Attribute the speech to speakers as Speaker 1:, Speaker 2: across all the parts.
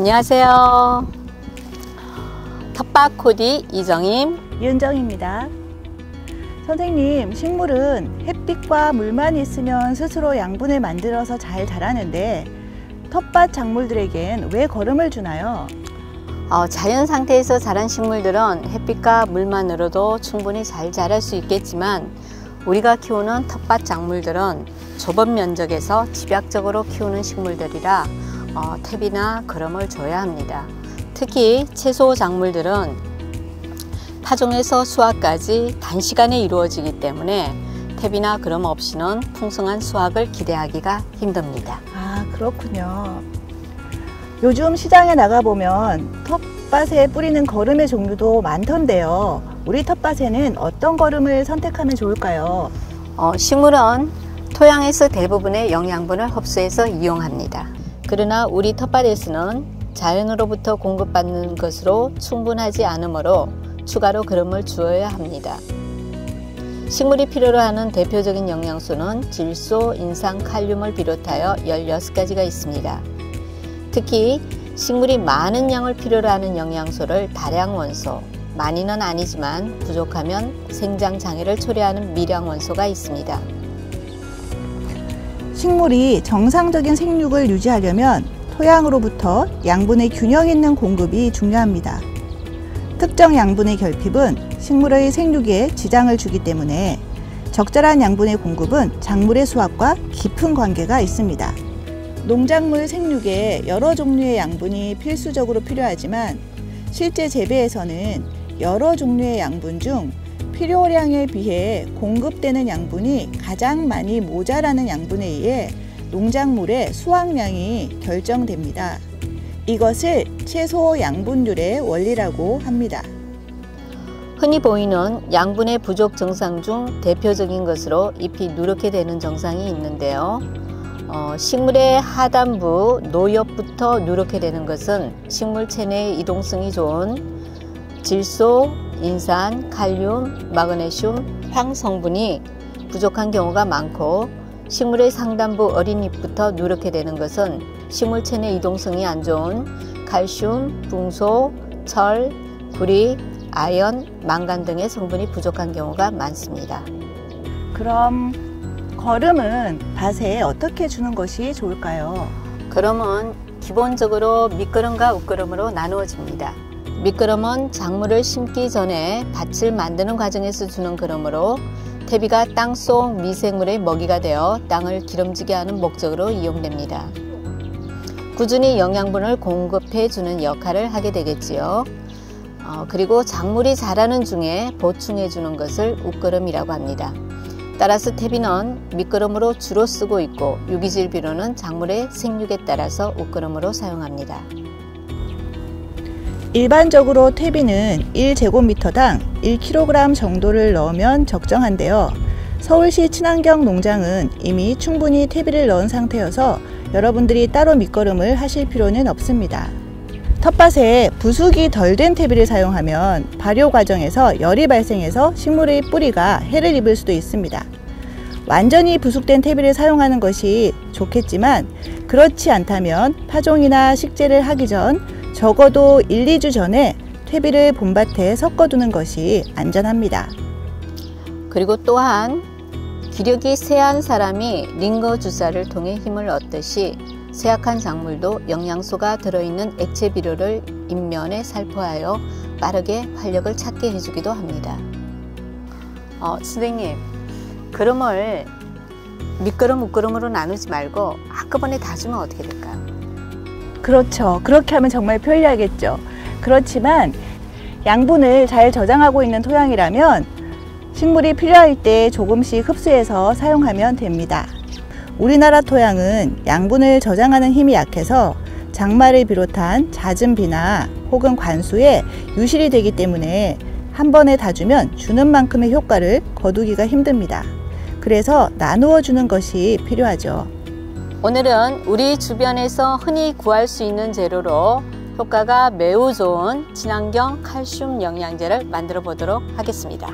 Speaker 1: 안녕하세요. 텃밭 코디 이정임,
Speaker 2: 윤정입니다. 선생님, 식물은 햇빛과 물만 있으면 스스로 양분을 만들어서 잘 자라는데 텃밭 작물들에겐 왜 거름을 주나요?
Speaker 1: 자연 상태에서 자란 식물들은 햇빛과 물만으로도 충분히 잘 자랄 수 있겠지만 우리가 키우는 텃밭 작물들은 좁은 면적에서 집약적으로 키우는 식물들이라 탭이나 거름을 줘야 합니다. 특히 채소 작물들은 파종에서 수확까지 단시간에 이루어지기 때문에 탭이나 거름 없이는 풍성한 수확을 기대하기가 힘듭니다.
Speaker 2: 그렇군요. 요즘 시장에 나가보면 텃밭에 뿌리는 거름의 종류도 많던데요. 우리 텃밭에는 어떤 거름을 선택하면 좋을까요?
Speaker 1: 식물은 토양에서 대부분의 영양분을 흡수해서 이용합니다. 그러나 우리 텃밭에서는 자연으로부터 공급받는 것으로 충분하지 않으므로 추가로 거름을 주어야 합니다. 식물이 필요로 하는 대표적인 영양소는 질소, 인산, 칼륨을 비롯하여 16가지가 있습니다. 특히 식물이 많은 양을 필요로 하는 영양소를 다량 원소, 많이는 아니지만 부족하면 생장 장애를 초래하는 미량 원소가 있습니다.
Speaker 2: 식물이 정상적인 생육을 유지하려면 토양으로부터 양분의 균형 있는 공급이 중요합니다. 특정 양분의 결핍은 식물의 생육에 지장을 주기 때문에 적절한 양분의 공급은 작물의 수확과 깊은 관계가 있습니다. 농작물 생육에 여러 종류의 양분이 필수적으로 필요하지만 실제 재배에서는 여러 종류의 양분 중 필요량에 비해 공급되는 양분이 가장 많이 모자라는 양분에 의해 농작물의 수확량이 결정됩니다. 이것을 채소 양분율의 원리라고 합니다.
Speaker 1: 흔히 보이는 양분의 부족 증상 중 대표적인 것으로 잎이 누렇게 되는 증상이 있는데요. 식물의 하단부 노엽부터 누렇게 되는 것은 식물 체내의 이동성이 좋은 질소, 인산, 칼륨, 마그네슘, 황 성분이 부족한 경우가 많고 식물의 상단부 어린 잎부터 누렇게 되는 것은 식물 체내 이동성이 안 좋은 칼슘, 붕소, 철, 구리, 아연, 망간 등의 성분이 부족한 경우가 많습니다.
Speaker 2: 그럼 거름은 밭에 어떻게 주는 것이 좋을까요?
Speaker 1: 거름은 기본적으로 밑거름과 웃거름으로 나누어집니다. 밑거름은 작물을 심기 전에 밭을 만드는 과정에서 주는 거름으로 퇴비가 땅속 미생물의 먹이가 되어 땅을 기름지게 하는 목적으로 이용됩니다. 꾸준히 영양분을 공급해 주는 역할을 하게 되겠지요. 그리고 작물이 자라는 중에 보충해 주는 것을 웃거름이라고 합니다. 따라서 퇴비는 밑거름으로 주로 쓰고 있고 유기질 비료는 작물의 생육에 따라서 웃거름으로 사용합니다.
Speaker 2: 일반적으로 퇴비는 1제곱미터당 1kg 정도를 넣으면 적정한데요. 서울시 친환경 농장은 이미 충분히 퇴비를 넣은 상태여서 여러분들이 따로 밑거름을 하실 필요는 없습니다. 텃밭에 부숙이 덜 된 퇴비를 사용하면 발효 과정에서 열이 발생해서 식물의 뿌리가 해를 입을 수도 있습니다. 완전히 부숙된 퇴비를 사용하는 것이 좋겠지만 그렇지 않다면 파종이나 식재를 하기 전 적어도 1, 2주 전에 퇴비를 봄밭에 섞어두는 것이 안전합니다.
Speaker 1: 그리고 또한 기력이 세한 사람이 링거 주사를 통해 힘을 얻듯이 쇠약한 작물도 영양소가 들어있는 액체 비료를 잎면에 살포하여 빠르게 활력을 찾게 해주기도 합니다. 선생님, 거름을 밑거름, 웃거름으로 나누지 말고 한꺼번에 다 주면 어떻게 될까요?
Speaker 2: 그렇죠. 그렇게 하면 정말 편리하겠죠. 그렇지만 양분을 잘 저장하고 있는 토양이라면 식물이 필요할 때 조금씩 흡수해서 사용하면 됩니다. 우리나라 토양은 양분을 저장하는 힘이 약해서 장마를 비롯한 잦은 비나 혹은 관수에 유실이 되기 때문에 한 번에 다 주면 주는 만큼의 효과를 거두기가 힘듭니다. 그래서 나누어 주는 것이 필요하죠.
Speaker 1: 오늘은 우리 주변에서 흔히 구할 수 있는 재료로 효과가 매우 좋은 친환경 칼슘 영양제를 만들어 보도록 하겠습니다.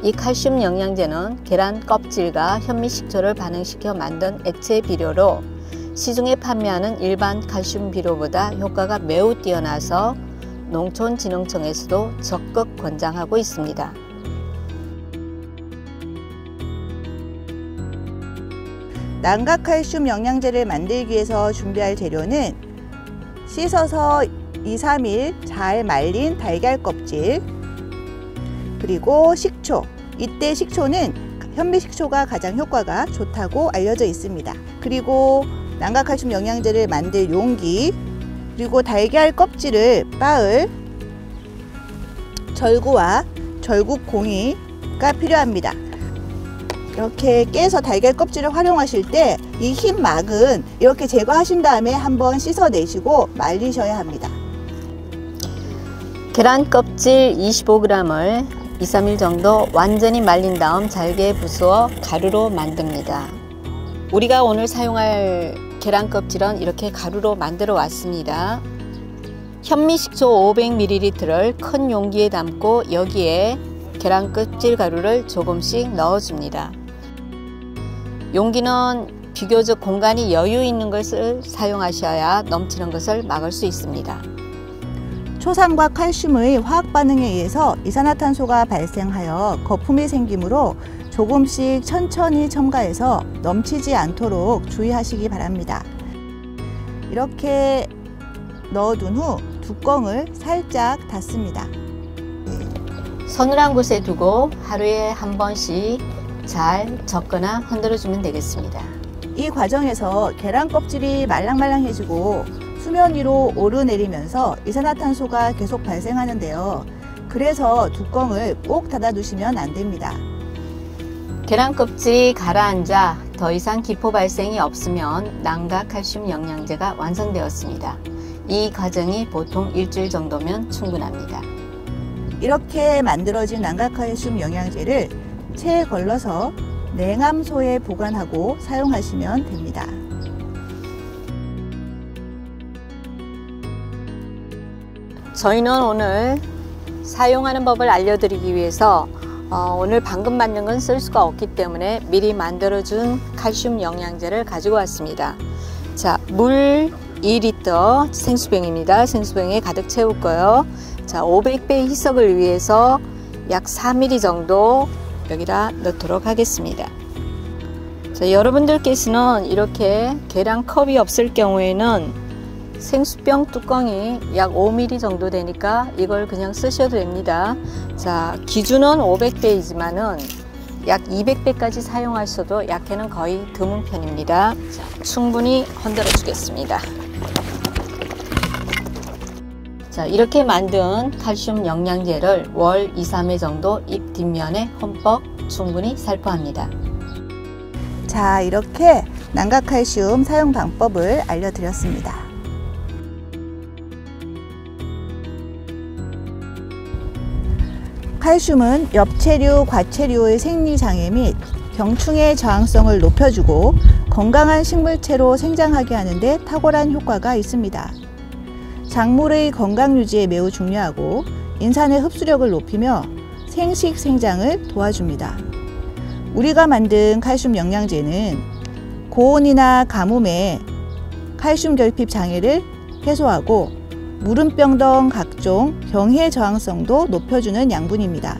Speaker 1: 이 칼슘 영양제는 계란 껍질과 현미식초를 반응시켜 만든 액체 비료로 시중에 판매하는 일반 칼슘 비료보다 효과가 매우 뛰어나서 농촌진흥청에서도 적극 권장하고 있습니다.
Speaker 2: 난각칼슘 영양제를 만들기 위해서 준비할 재료는 씻어서 2-3일 잘 말린 달걀 껍질, 그리고 식초. 이때 식초는 현미식초가 가장 효과가 좋다고 알려져 있습니다. 그리고 난각칼슘 영양제를 만들 용기, 그리고 달걀 껍질을 빻을 절구와 절구공이가 필요합니다. 이렇게 깨서 달걀 껍질을 활용하실 때 이 흰 막은 이렇게 제거하신 다음에 한번 씻어내시고 말리셔야 합니다.
Speaker 1: 계란 껍질 25g을 2-3일 정도 완전히 말린 다음 잘게 부수어 가루로 만듭니다. 우리가 오늘 사용할 계란 껍질은 이렇게 가루로 만들어 왔습니다. 현미식초 500ml를 큰 용기에 담고 여기에 계란 껍질 가루를 조금씩 넣어줍니다. 용기는 비교적 공간이 여유 있는 것을 사용하셔야 넘치는 것을 막을 수 있습니다.
Speaker 2: 초산과 칼슘의 화학 반응에 의해서 이산화탄소가 발생하여 거품이 생기므로 조금씩 천천히 첨가해서 넘치지 않도록 주의하시기 바랍니다. 이렇게 넣어둔 후 뚜껑을 살짝 닫습니다.
Speaker 1: 서늘한 곳에 두고 하루에 한 번씩 잘 젓거나 흔들어주면 되겠습니다.
Speaker 2: 이 과정에서 계란 껍질이 말랑말랑해지고 수면 위로 오르내리면서 이산화탄소가 계속 발생하는데요. 그래서 뚜껑을 꼭 닫아두시면 안 됩니다.
Speaker 1: 계란 껍질이 가라앉아 더 이상 기포 발생이 없으면 난각칼슘 영양제가 완성되었습니다. 이 과정이 보통 일주일 정도면 충분합니다.
Speaker 2: 이렇게 만들어진 난각칼슘 영양제를 체에 걸러서 냉암소에 보관하고 사용하시면 됩니다.
Speaker 1: 저희는 오늘 사용하는 법을 알려드리기 위해서 오늘 방금 만든 건 쓸 수가 없기 때문에 미리 만들어준 칼슘 영양제를 가지고 왔습니다. 자, 물 2리터 생수병입니다. 생수병에 가득 채울 거요. 자, 500배 희석을 위해서 약 4mm 정도 여기다 넣도록 하겠습니다. 자, 여러분들께서는 이렇게 계란 컵이 없을 경우에는 생수병 뚜껑이 약 5mm 정도 되니까 이걸 그냥 쓰셔도 됩니다. 자, 기준은 500배이지만은 약 200배까지 사용하셔도 약해는 거의 드문 편입니다. 자, 충분히 흔들어 주겠습니다. 자, 이렇게 만든 칼슘 영양제를 월 2-3회 정도 잎 뒷면에 흠뻑 충분히 살포합니다.
Speaker 2: 자, 이렇게 난각칼슘 사용 방법을 알려드렸습니다. 칼슘은 엽채류, 과채류의 생리장애 및 병충해 저항성을 높여주고 건강한 식물체로 생장하게 하는데 탁월한 효과가 있습니다. 작물의 건강 유지에 매우 중요하고 인산의 흡수력을 높이며 생식 생장을 도와줍니다. 우리가 만든 칼슘 영양제는 고온이나 가뭄에 칼슘 결핍 장애를 해소하고 무름병 등 각종 병해 저항성도 높여주는 양분입니다.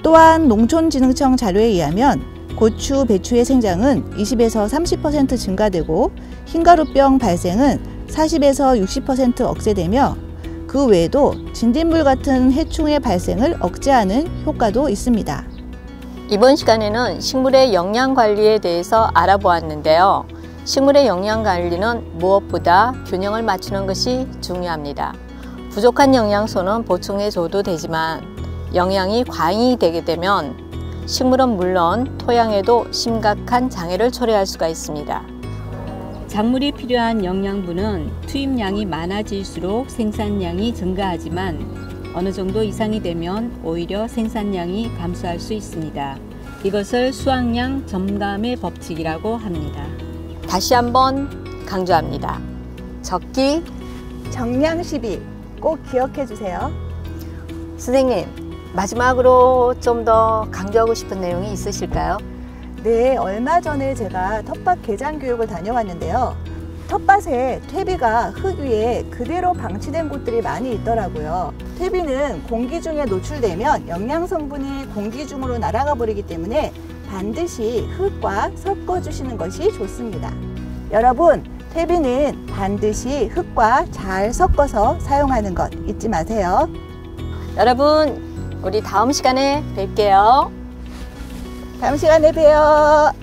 Speaker 2: 또한 농촌진흥청 자료에 의하면 고추, 배추의 생장은 20에서 30% 증가되고 흰가루병 발생은 40에서 60% 억제되며 그 외에도 진딧물 같은 해충의 발생을 억제하는 효과도 있습니다.
Speaker 1: 이번 시간에는 식물의 영양 관리에 대해서 알아보았는데요. 식물의 영양 관리는 무엇보다 균형을 맞추는 것이 중요합니다. 부족한 영양소는 보충해줘도 되지만 영양이 과잉이 되게 되면 식물은 물론 토양에도 심각한 장애를 초래할 수가 있습니다. 작물이 필요한 영양분은 투입량이 많아질수록 생산량이 증가하지만 어느 정도 이상이 되면 오히려 생산량이 감소할 수 있습니다. 이것을 수확량 점감의 법칙이라고 합니다. 다시 한번 강조합니다. 적기
Speaker 2: 정량 10일 꼭 기억해 주세요.
Speaker 1: 선생님, 마지막으로 좀 더 강조하고 싶은 내용이 있으실까요?
Speaker 2: 네, 얼마 전에 제가 텃밭 개장 교육을 다녀왔는데요. 텃밭에 퇴비가 흙 위에 그대로 방치된 곳들이 많이 있더라고요. 퇴비는 공기 중에 노출되면 영양 성분이 공기 중으로 날아가 버리기 때문에 반드시 흙과 섞어 주시는 것이 좋습니다. 여러분, 퇴비는 반드시 흙과 잘 섞어서 사용하는 것 잊지 마세요.
Speaker 1: 여러분, 우리 다음 시간에 뵐게요.
Speaker 2: 다음 시간에 봬요.